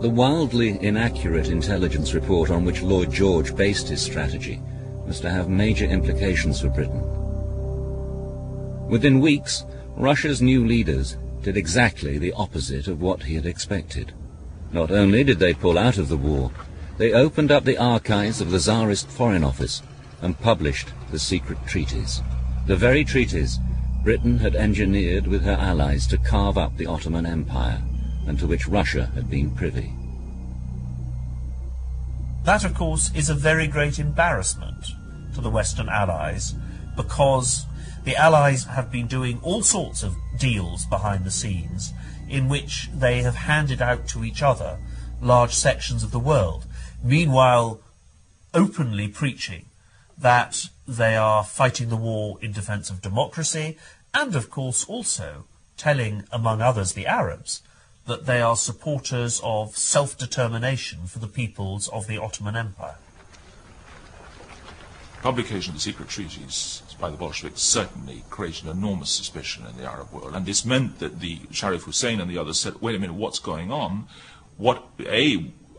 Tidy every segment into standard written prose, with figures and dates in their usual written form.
The wildly inaccurate intelligence report on which Lloyd George based his strategy was to have major implications for Britain. Within weeks, Russia's new leaders did exactly the opposite of what he had expected. Not only did they pull out of the war, they opened up the archives of the Tsarist Foreign Office and published the secret treaties. The very treaties Britain had engineered with her allies to carve up the Ottoman Empire, and to which Russia had been privy. That, of course, is a very great embarrassment to the Western Allies, because the Allies have been doing all sorts of deals behind the scenes in which they have handed out to each other large sections of the world, meanwhile openly preaching that they are fighting the war in defence of democracy, and of course also telling, among others, the Arabs, that they are supporters of self-determination for the peoples of the Ottoman Empire. Publication of the secret treaties by the Bolsheviks certainly created enormous suspicion in the Arab world, and this meant that the Sharif Hussein and the others said, wait a minute, what's going on?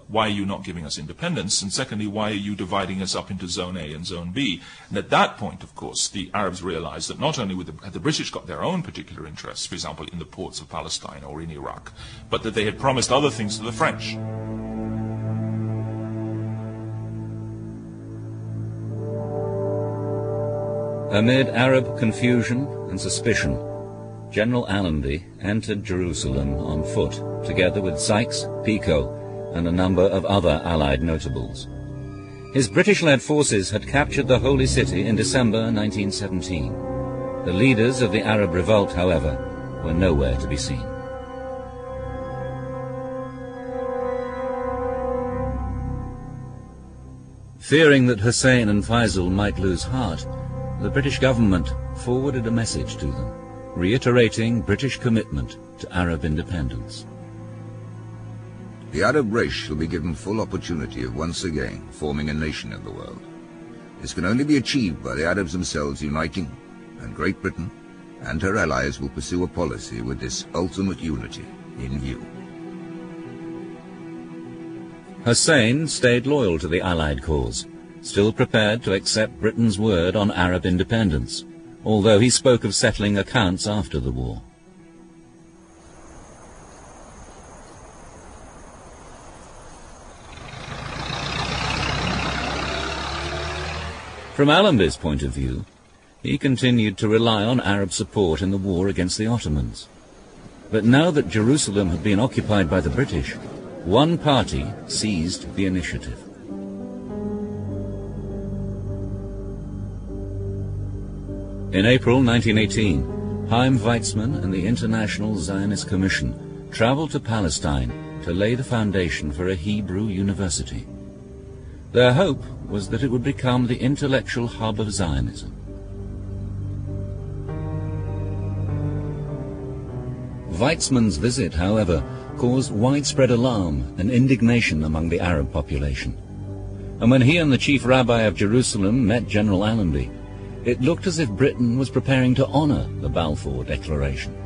Why are you not giving us independence? And secondly, why are you dividing us up into Zone A and Zone B? And at that point, of course, the Arabs realized that not only had the British got their own particular interests, for example, in the ports of Palestine or in Iraq, but that they had promised other things to the French. Amid Arab confusion and suspicion, General Allenby entered Jerusalem on foot, together with Sykes, Picot, and a number of other Allied notables. His British-led forces had captured the Holy City in December 1917. The leaders of the Arab revolt, however, were nowhere to be seen. Fearing that Hussein and Faisal might lose heart, the British government forwarded a message to them, reiterating British commitment to Arab independence. The Arab race shall be given full opportunity of once again forming a nation in the world. This can only be achieved by the Arabs themselves uniting, and Great Britain and her allies will pursue a policy with this ultimate unity in view. Hussein stayed loyal to the Allied cause, still prepared to accept Britain's word on Arab independence, although he spoke of settling accounts after the war. From Allenby's point of view, he continued to rely on Arab support in the war against the Ottomans. But now that Jerusalem had been occupied by the British, one party seized the initiative. In April 1918, Chaim Weizmann and the International Zionist Commission traveled to Palestine to lay the foundation for a Hebrew university. Their hope was that it would become the intellectual hub of Zionism. Weizmann's visit, however, caused widespread alarm and indignation among the Arab population. And when he and the chief rabbi of Jerusalem met General Allenby, it looked as if Britain was preparing to honor the Balfour Declaration.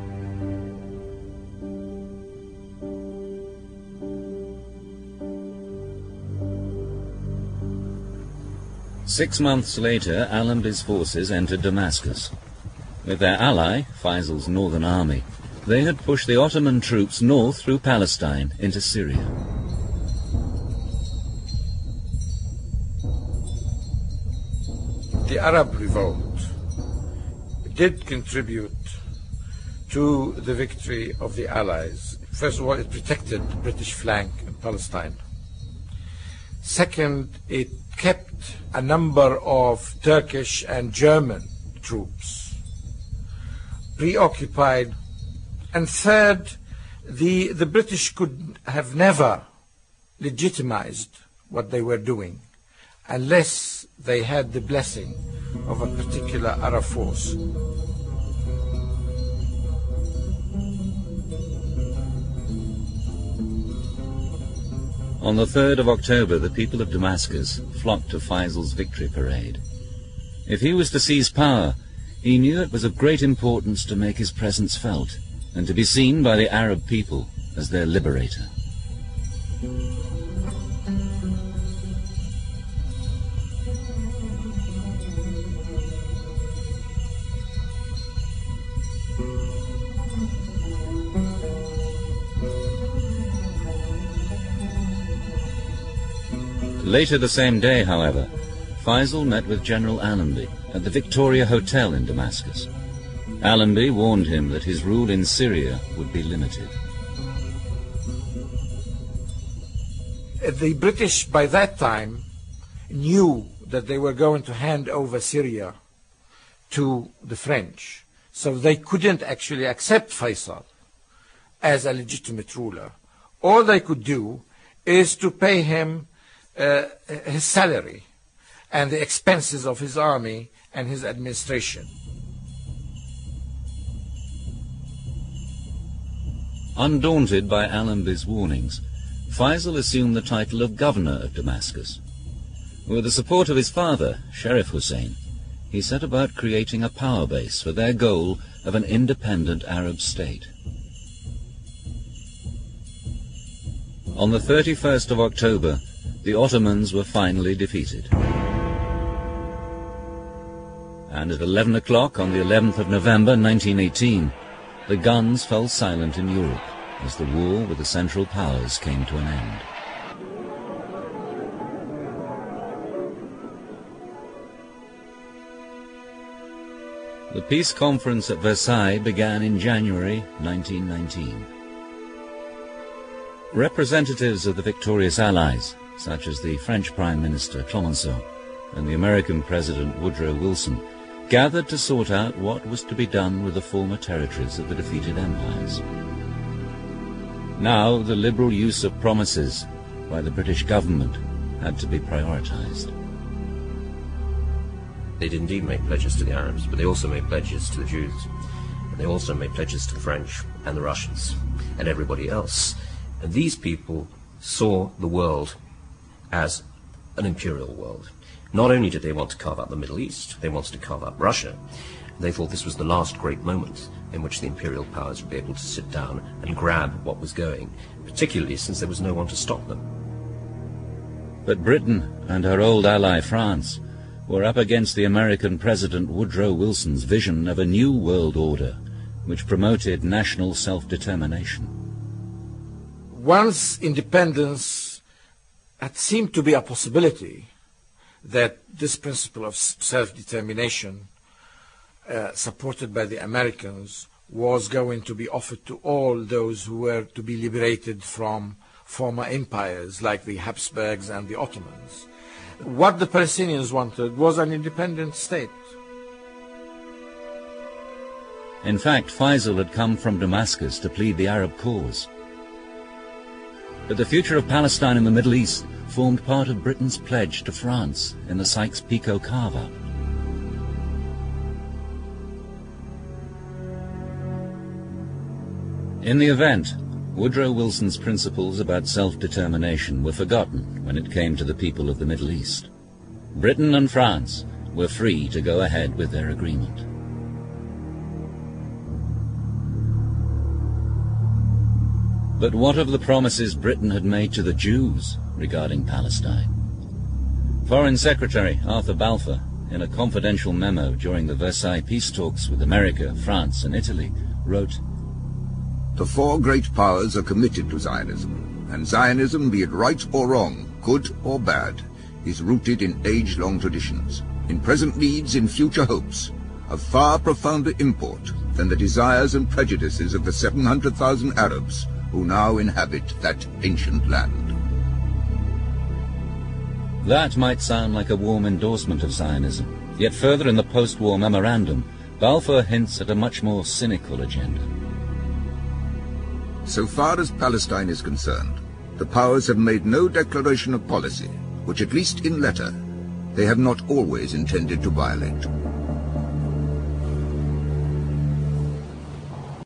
Six months later, Allenby's forces entered Damascus. With their ally, Faisal's Northern Army, they had pushed the Ottoman troops north through Palestine into Syria. The Arab revolt did contribute to the victory of the Allies. First of all, it protected the British flank in Palestine. Second, it kept a number of Turkish and German troops preoccupied. And third, the British could have never legitimized what they were doing unless they had the blessing of a particular Arab force. On the 3rd of October, the people of Damascus flocked to Faisal's victory parade. If he was to seize power, he knew it was of great importance to make his presence felt and to be seen by the Arab people as their liberator. Later the same day, however, Faisal met with General Allenby at the Victoria Hotel in Damascus. Allenby warned him that his rule in Syria would be limited. The British, by that time, knew that they were going to hand over Syria to the French, so they couldn't actually accept Faisal as a legitimate ruler. All they could do is to pay him his salary and the expenses of his army and his administration. Undaunted by Allenby's warnings, Faisal assumed the title of governor of Damascus. With the support of his father, Sheriff Hussein, he set about creating a power base for their goal of an independent Arab state. On the 31st of October, the Ottomans were finally defeated. And at 11 o'clock on the 11th of November 1918, the guns fell silent in Europe as the war with the Central Powers came to an end. The peace conference at Versailles began in January 1919. Representatives of the victorious Allies, such as the French Prime Minister Clemenceau and the American President Woodrow Wilson, gathered to sort out what was to be done with the former territories of the defeated empires. Now the liberal use of promises by the British government had to be prioritized. They did indeed make pledges to the Arabs, but they also made pledges to the Jews. And they also made pledges to the French and the Russians and everybody else. And these people saw the world as an imperial world. Not only did they want to carve out the Middle East, they wanted to carve out Russia. They thought this was the last great moment in which the imperial powers would be able to sit down and grab what was going, particularly since there was no one to stop them. But Britain and her old ally France were up against the American President Woodrow Wilson's vision of a new world order, which promoted national self-determination. Once independence had seemed to be a possibility, that this principle of self-determination, supported by the Americans, was going to be offered to all those who were to be liberated from former empires like the Habsburgs and the Ottomans. What the Palestinians wanted was an independent state. In fact, Faisal had come from Damascus to plead the Arab cause. But the future of Palestine in the Middle East formed part of Britain's pledge to France in the Sykes-Picot carve-up. In the event, Woodrow Wilson's principles about self-determination were forgotten when it came to the people of the Middle East. Britain and France were free to go ahead with their agreement. But what of the promises Britain had made to the Jews regarding Palestine? Foreign Secretary Arthur Balfour, in a confidential memo during the Versailles peace talks with America, France and Italy, wrote, "The four great powers are committed to Zionism, and Zionism, be it right or wrong, good or bad, is rooted in age-long traditions, in present needs, in future hopes, of far profounder import than the desires and prejudices of the 700,000 Arabs who now inhabit that ancient land." That might sound like a warm endorsement of Zionism, yet further in the post-war memorandum, Balfour hints at a much more cynical agenda. So far as Palestine is concerned, the powers have made no declaration of policy, which at least in letter, they have not always intended to violate.